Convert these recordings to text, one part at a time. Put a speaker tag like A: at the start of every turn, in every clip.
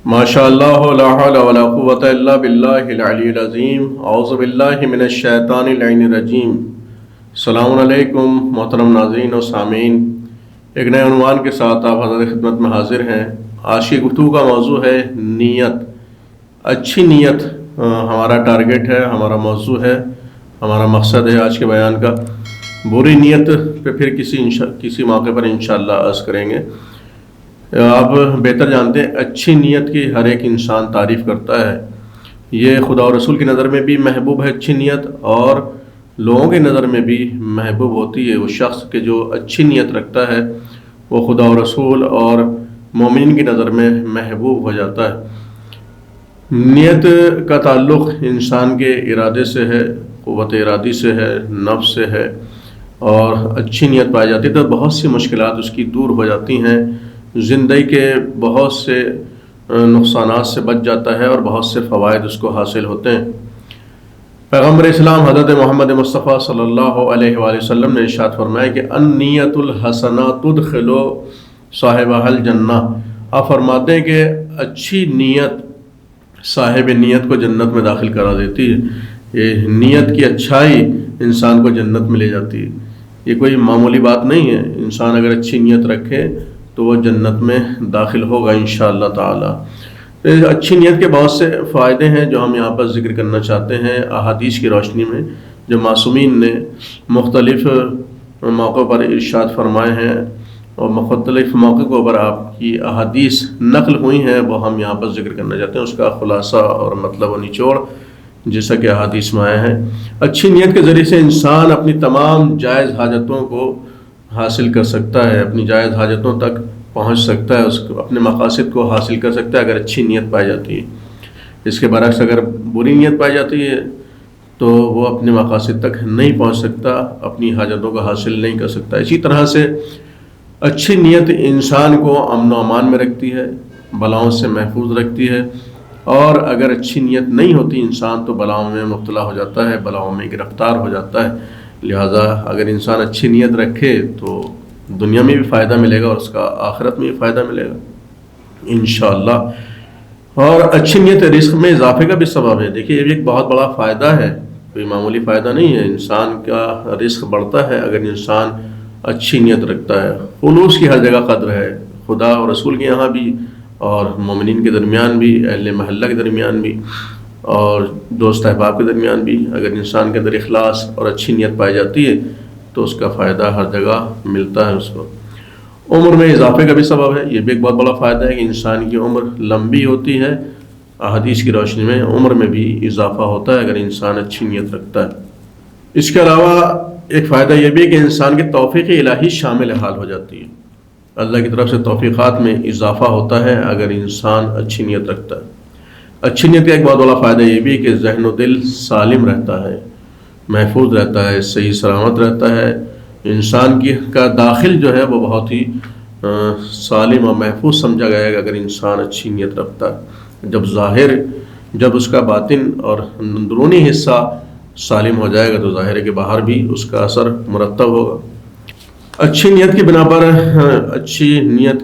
A: ماشاء اللہ لا حول ولا قوۃ الا باللہ العلی العظیم اعوذ باللہ من الشیطان اللعین الرجیم۔ السلام علیکم محترم ناظرین و سامعین، ایک نئے عنوان کے ساتھ آپ حضرت خدمت میں حاضر ہیں۔ آج کی گفتگو کا موضوع ہے نیت۔ اچھی نیت ہمارا ٹارگٹ ہے، ہمارا موضوع ہے، ہمارا مقصد ہے آج کے بیان کا۔ بری نیت پہ پھر کسی موقع پر انشاءاللہ عرض کریں گے۔ آپ بہتر جانتے ہیں اچھی نیت کی ہر ایک انسان تعریف کرتا ہے۔ یہ خدا و رسول کی نظر میں بھی محبوب ہے اچھی نیت، اور لوگوں کی نظر میں بھی محبوب ہوتی ہے۔ وہ شخص کے جو اچھی نیت رکھتا ہے وہ خدا و رسول اور مومنین کی نظر میں محبوب ہو جاتا ہے۔ نیت کا تعلق انسان کے ارادے سے ہے، قوت ارادی سے ہے، نفس سے ہے، اور اچھی نیت پائی جاتی ہے تو بہت سی مشکلات اس کی دور ہو جاتی ہیں، زندگی کے بہت سے نقصانات سے بچ جاتا ہے اور بہت سے فوائد اس کو حاصل ہوتے ہیں۔ پیغمبر اسلام حضرت محمد مصطفیٰ صلی اللہ علیہ وآلہ وسلم نے ارشاد فرمایا کہ النیت الحسنہ تدخل صاحبہ الجنہ۔ آپ فرماتے ہیں کہ اچھی نیت صاحب نیت کو جنت میں داخل کرا دیتی ہے۔ یہ نیت کی اچھائی انسان کو جنت میں لے جاتی ہے۔ یہ کوئی معمولی بات نہیں ہے۔ انسان اگر اچھی نیت رکھے تو وہ جنت میں داخل ہوگا انشاءاللہ تعالی۔ اچھی نیت کے بہت سے فائدے ہیں جو ہم یہاں پر ذکر کرنا چاہتے ہیں احادیث کی روشنی میں، جو معصومین نے مختلف موقعوں پر ارشاد فرمائے ہیں اور مختلف موقعوں پر آپ کی احادیث نقل ہوئی ہیں، وہ ہم یہاں پر ذکر کرنا چاہتے ہیں، اس کا خلاصہ اور مطلب و نچوڑ جیسا کہ احادیث میں آیا ہے۔ اچھی نیت کے ذریعے سے انسان اپنی تمام جائز حاجتوں کو حاصل کر سکتا ہے، اپنی جائز حاجتوں تک پہنچ سکتا ہے، اس کو اپنے مقاصد کو حاصل کر سکتا ہے اگر اچھی نیت پائی جاتی ہے۔ اس کے برعکس اگر بری نیت پائی جاتی ہے تو وہ اپنے مقاصد تک نہیں پہنچ سکتا، اپنی حاجتوں کو حاصل نہیں کر سکتا۔ اسی طرح سے اچھی نیت انسان کو امن و امان میں رکھتی ہے، بلاؤں سے محفوظ رکھتی ہے، اور اگر اچھی نیت نہیں ہوتی انسان تو بلاؤں میں مبتلا ہو جاتا ہے، بلاؤں میں گرفتار ہو جاتا ہے۔ لہٰذا اگر انسان اچھی نیت رکھے تو دنیا میں بھی فائدہ ملے گا اور اس کا آخرت میں بھی فائدہ ملے گا انشاءاللہ۔ اور اچھی نیت رزق میں اضافے کا بھی سبب ہے۔ دیکھیے یہ بھی ایک بہت بڑا فائدہ ہے، کوئی معمولی فائدہ نہیں ہے۔ انسان کا رزق بڑھتا ہے اگر انسان اچھی نیت رکھتا ہے۔ خلوص کی ہر جگہ قدر ہے، خدا اور رسول کے یہاں بھی، اور مومنین کے درمیان بھی، اہل محلہ کے درمیان بھی، اور دوست احباب کے درمیان بھی۔ اگر انسان کے اندر اخلاص اور اچھی نیت پائی جاتی ہے تو اس کا فائدہ ہر جگہ ملتا ہے اس کو۔ عمر میں اضافے کا بھی سبب ہے، یہ بھی ایک بہت بڑا فائدہ ہے کہ انسان کی عمر لمبی ہوتی ہے۔ احادیث کی روشنی میں عمر میں بھی اضافہ ہوتا ہے اگر انسان اچھی نیت رکھتا ہے۔ اس کے علاوہ ایک فائدہ یہ بھی ہے کہ انسان کی توفیق الہی شامل حال ہو جاتی ہے۔ اللہ کی طرف سے توفیقات میں اضافہ ہوتا ہے اگر انسان اچھی نیت رکھتا ہے۔ اچھی نیت کا ایک بہت بڑا فائدہ یہ بھی ہے کہ ذہن و دل سالم رہتا ہے، محفوظ رہتا ہے، صحیح سلامت رہتا ہے۔ انسان کا داخل جو ہے وہ بہت ہی سالم اور محفوظ سمجھا گیا ہے اگر انسان اچھی نیت رکھتا ہے۔ جب اس کا باطن اور اندرونی حصہ سالم ہو جائے گا تو ظاہر کے باہر بھی اس کا اثر مرتب ہوگا۔ اچھی نیت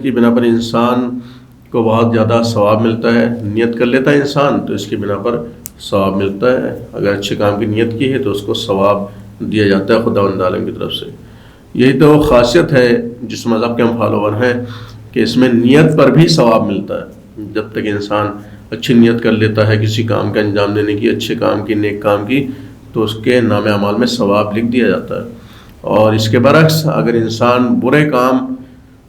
A: کی بنا پر انسان کو بہت زیادہ ثواب ملتا ہے۔ نیت کر لیتا ہے انسان تو اس کی بنا پر ثواب ملتا ہے۔ اگر اچھے کام کی نیت کی ہے تو اس کو ثواب دیا جاتا ہے خداوند عالم کی طرف سے۔ یہی تو خاصیت ہے جس مذہب کے ہم فالوور ہیں کہ اس میں نیت پر بھی ثواب ملتا ہے۔ جب تک انسان اچھی نیت کر لیتا ہے کسی کام کا انجام دینے کی، اچھے کام کی، نیک کام کی، تو اس کے نام اعمال میں ثواب لکھ دیا جاتا ہے۔ اور اس کے برعکس اگر انسان برے کام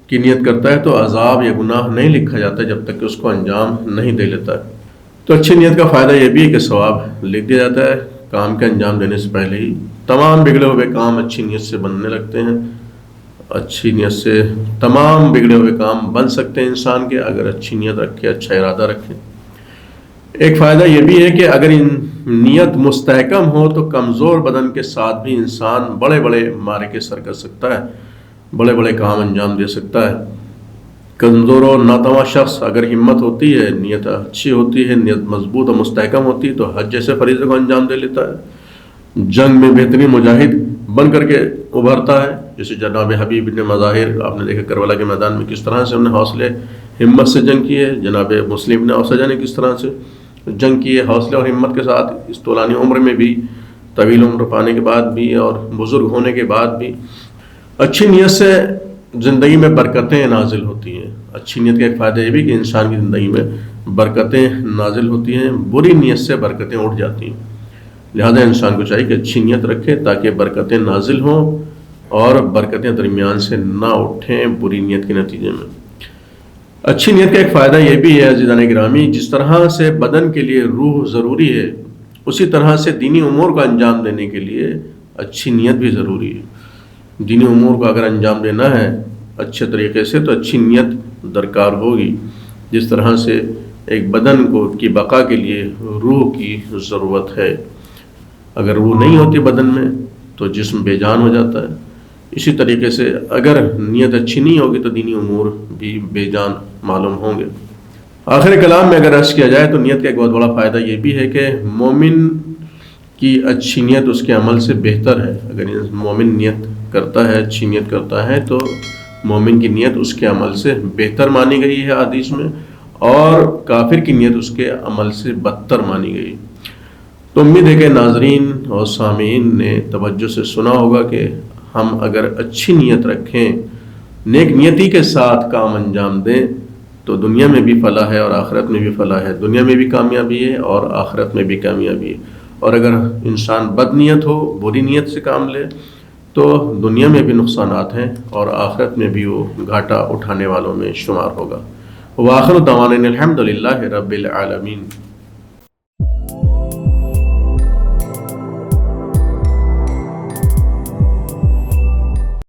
A: کی نیت کرتا ہے تو عذاب یا گناہ نہیں لکھا جاتا جب تک کہ اس کو انجام نہیں دے لیتا ہے۔ تو اچھی نیت کا فائدہ یہ بھی ہے کہ ثواب لکھ دیا جاتا ہے کام کے انجام دینے سے پہلے ہی۔ تمام بگڑے ہوئے کام اچھی نیت سے بننے لگتے ہیں۔ اچھی نیت سے تمام بگڑے ہوئے کام بن سکتے ہیں انسان کے اگر اچھی نیت رکھے، اچھا ارادہ رکھے۔ ایک فائدہ یہ بھی ہے کہ اگر نیت مستحکم ہو تو کمزور بدن کے ساتھ بھی انسان بڑے بڑے معرکے سر کر سکتا ہے، بڑے بڑے کام انجام دے سکتا ہے۔ کمزور و ناتواں شخص اگر ہمت ہوتی ہے، نیت اچھی ہوتی ہے، نیت مضبوط اور مستحکم ہوتی ہے تو حج جیسے فریضے کو انجام دے لیتا ہے، جنگ میں بہترین مجاہد بن کر کے ابھرتا ہے، جیسے جناب حبیب بن مظاہر آپ نے دیکھا کربلا کے میدان میں کس طرح سے انہوں نے حوصلے ہمت سے جنگ کی ہے. جناب مسلم نے اوسجہ نے کس طرح سے جنگ کی ہے، حوصلے اور ہمت کے ساتھ، اس طولانی عمر میں بھی، طویل عمر پانے کے بعد بھی اور بزرگ ہونے کے بعد بھی. اچھی نیت سے زندگی میں برکتیں نازل ہوتی ہیں. اچھی نیت کا ایک فائدہ یہ بھی کہ انسان کی زندگی میں برکتیں نازل ہوتی ہیں، بری نیت سے برکتیں اٹھ جاتی ہیں. لہذا انسان کو چاہیے کہ اچھی نیت رکھے تاکہ برکتیں نازل ہوں اور برکتیں درمیان سے نہ اٹھیں بری نیت کے نتیجے میں. اچھی نیت کا ایک فائدہ یہ بھی ہے عزیزان گرامی، جس طرح سے بدن کے لیے روح ضروری ہے، اسی طرح سے دینی امور کو انجام دینے کے لیے اچھی نیت بھی ضروری ہے. دینی امور کو اگر انجام دینا ہے اچھے طریقے سے تو اچھی نیت درکار ہوگی. جس طرح سے ایک بدن کو کی بقا کے لیے روح کی ضرورت ہے، اگر روح نہیں ہوتی بدن میں تو جسم بے جان ہو جاتا ہے. اسی طریقے سے اگر نیت اچھی نہیں ہوگی تو دینی امور بھی بے جان معلوم ہوں گے. آخر کلام میں اگر عرض کیا جائے تو نیت کا ایک بہت بڑا فائدہ یہ بھی ہے کہ مومن کی اچھی نیت اس کے عمل سے بہتر ہے. اگر مومن نیت کرتا ہے، اچھی نیت کرتا ہے، تو مومن کی نیت اس کے عمل سے بہتر مانی گئی ہے حدیث میں، اور کافر کی نیت اس کے عمل سے بدتر مانی گئی. تو امید ہے کہ ناظرین اور سامعین نے توجہ سے سنا ہوگا کہ ہم اگر اچھی نیت رکھیں، نیک نیتی کے ساتھ کام انجام دیں تو دنیا میں بھی فلاح ہے اور آخرت میں بھی فلاح ہے. دنیا میں بھی کامیابی ہے اور آخرت میں بھی کامیابی ہے. اور اگر انسان بد نیت ہو، بری نیت سے کام لے، تو دنیا میں بھی نقصانات ہیں اور آخرت میں بھی وہ گھاٹا اٹھانے والوں میں شمار ہوگا. وآخر دعوانا الحمد للہ رب العالمین.